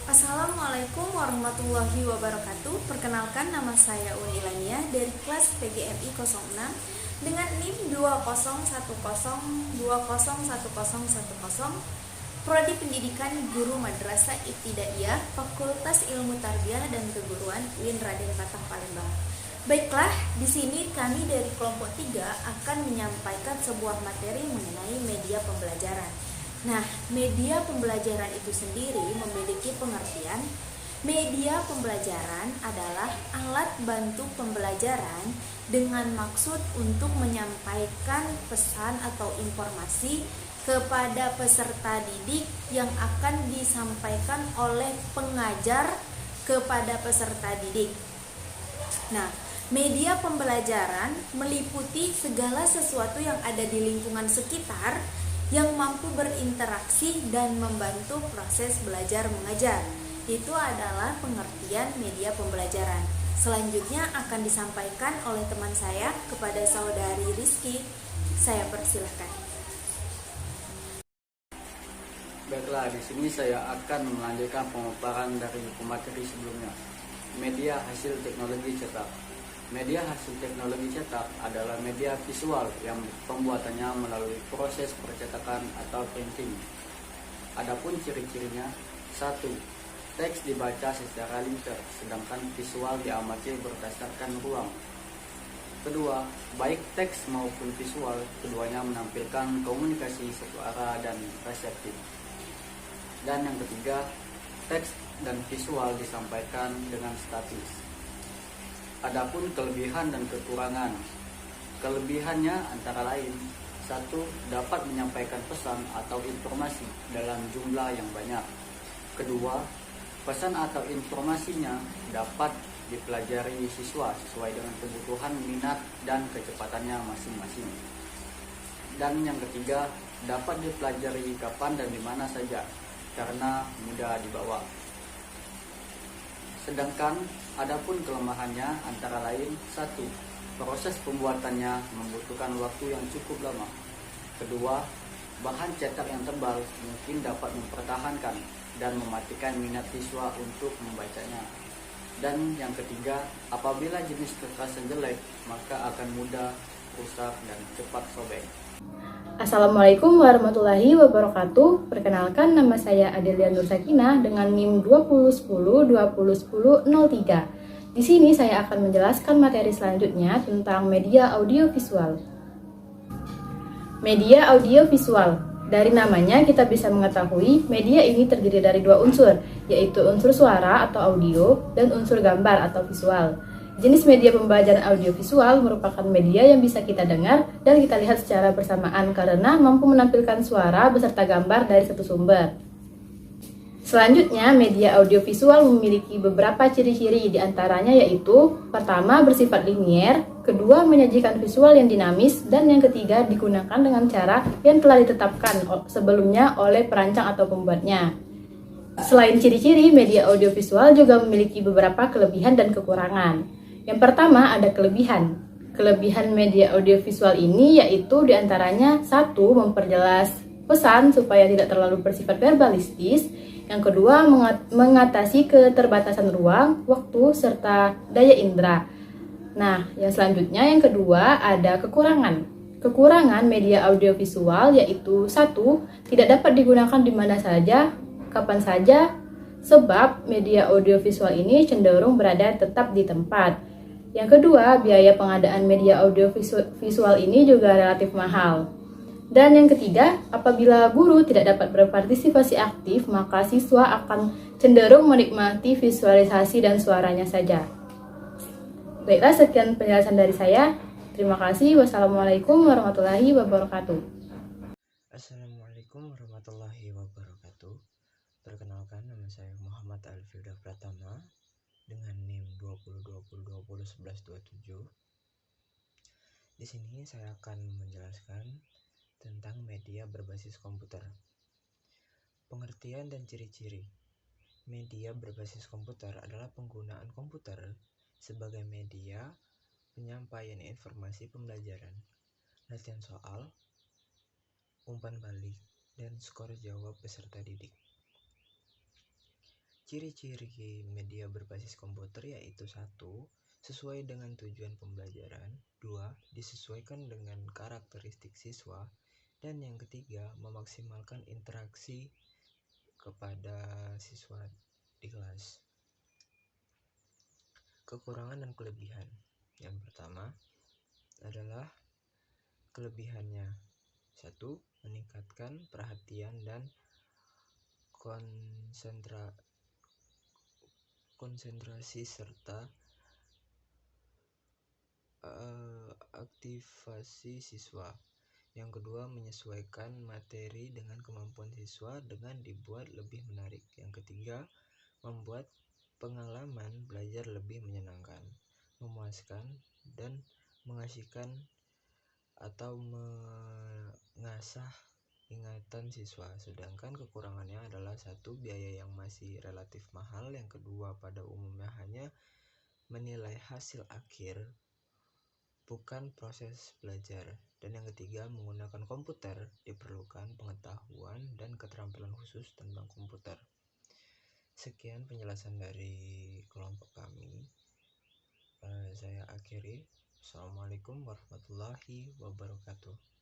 Assalamualaikum warahmatullahi wabarakatuh. Perkenalkan, nama saya Uni Ilania dari kelas PGRI 06 dengan NIM 201020110, Prodi Pendidikan Guru Madrasah Ibtidaiyah, Fakultas Ilmu Tarbiyah dan Keguruan UIN Raden Patah Palembang. Baiklah, di sini kami dari kelompok 3 akan menyampaikan sebuah materi mengenai media pembelajaran. Nah, media pembelajaran itu sendiri memiliki pengertian. Media pembelajaran adalah alat bantu pembelajaran dengan maksud untuk menyampaikan pesan atau informasi kepada peserta didik yang akan disampaikan oleh pengajar kepada peserta didik. Nah, media pembelajaran meliputi segala sesuatu yang ada di lingkungan sekitar yang mampu berinteraksi dan membantu proses belajar mengajar. Itu adalah pengertian media pembelajaran. Selanjutnya akan disampaikan oleh teman saya kepada saudari Rizky. Saya persilahkan. Baiklah, di sini saya akan melanjutkan pemaparan dari pemateri sebelumnya. Media hasil teknologi cetak. Media hasil teknologi cetak adalah media visual yang pembuatannya melalui proses percetakan atau printing. Adapun ciri-cirinya: 1. Teks dibaca secara linter, sedangkan visual diamati berdasarkan ruang. Kedua, baik teks maupun visual, keduanya menampilkan komunikasi satu arah dan reseptif. Dan yang ketiga, teks dan visual disampaikan dengan statis. Adapun kelebihan dan kekurangan. Kelebihannya antara lain: 1. Dapat menyampaikan pesan atau informasi dalam jumlah yang banyak. Kedua, pesan atau informasinya dapat dipelajari siswa sesuai dengan kebutuhan, minat, dan kecepatannya masing-masing. Dan yang ketiga, dapat dipelajari kapan dan di mana saja karena mudah dibawa. Sedangkan adapun kelemahannya antara lain: 1. Proses pembuatannya membutuhkan waktu yang cukup lama. Kedua, bahan cetak yang tebal mungkin dapat mempertahankan dan mematikan minat siswa untuk membacanya. Dan yang ketiga, apabila jenis kertas jelek, maka akan mudah rusak dan cepat sobek. Assalamualaikum warahmatullahi wabarakatuh. Perkenalkan, nama saya Adelia Nur Sakinah dengan NIM 2010-2010-03. Di sini saya akan menjelaskan materi selanjutnya tentang media audiovisual. Media audiovisual. Dari namanya kita bisa mengetahui media ini terdiri dari dua unsur, yaitu unsur suara atau audio dan unsur gambar atau visual. Jenis media pembelajaran audiovisual merupakan media yang bisa kita dengar dan kita lihat secara bersamaan karena mampu menampilkan suara beserta gambar dari satu sumber. Selanjutnya, media audiovisual memiliki beberapa ciri-ciri, diantaranya yaitu: pertama, bersifat linier; kedua, menyajikan visual yang dinamis; dan yang ketiga, digunakan dengan cara yang telah ditetapkan sebelumnya oleh perancang atau pembuatnya. Selain ciri-ciri, media audiovisual juga memiliki beberapa kelebihan dan kekurangan. Yang pertama, ada kelebihan. Kelebihan media audiovisual ini yaitu diantaranya: 1. Memperjelas pesan supaya tidak terlalu bersifat verbalistis. Yang kedua, mengatasi keterbatasan ruang, waktu, serta daya indera. Nah, yang selanjutnya yang kedua ada kekurangan. Kekurangan media audiovisual yaitu: 1. Tidak dapat digunakan di mana saja, kapan saja, sebab media audiovisual ini cenderung berada tetap di tempat. Yang kedua, biaya pengadaan media audiovisual ini juga relatif mahal. Dan yang ketiga, apabila guru tidak dapat berpartisipasi aktif, maka siswa akan cenderung menikmati visualisasi dan suaranya saja. Baiklah, sekian penjelasan dari saya. Terima kasih. Wassalamualaikum warahmatullahi wabarakatuh. Assalamualaikum warahmatullahi wabarakatuh. Perkenalkan, nama saya Muhammad Alfilda Pratama dengan NIM 2020-2011-27. Di sini saya akan menjelaskan tentang media berbasis komputer. Pengertian dan ciri-ciri. Media berbasis komputer adalah penggunaan komputer sebagai media penyampaian informasi pembelajaran, latihan soal, umpan balik, dan skor jawab peserta didik. Ciri-ciri media berbasis komputer yaitu 1. Sesuai dengan tujuan pembelajaran. 2. Disesuaikan dengan karakteristik siswa. Dan yang ketiga, memaksimalkan interaksi kepada siswa di kelas. Kekurangan dan kelebihan. Yang pertama adalah kelebihannya. 1. Meningkatkan perhatian dan konsentrasi serta aktivasi siswa. Yang kedua, menyesuaikan materi dengan kemampuan siswa dengan dibuat lebih menarik. Yang ketiga, membuat pengalaman belajar lebih menyenangkan, memuaskan, dan mengasihkan atau mengasah ingatan siswa. Sedangkan kekurangannya adalah 1. Biaya yang masih relatif mahal. Yang kedua, pada umumnya hanya menilai hasil akhir, bukan proses belajar. Dan yang ketiga, menggunakan komputer diperlukan pengetahuan dan keterampilan khusus tentang komputer. Sekian penjelasan dari kelompok kami. Saya akhiri. Assalamualaikum warahmatullahi wabarakatuh.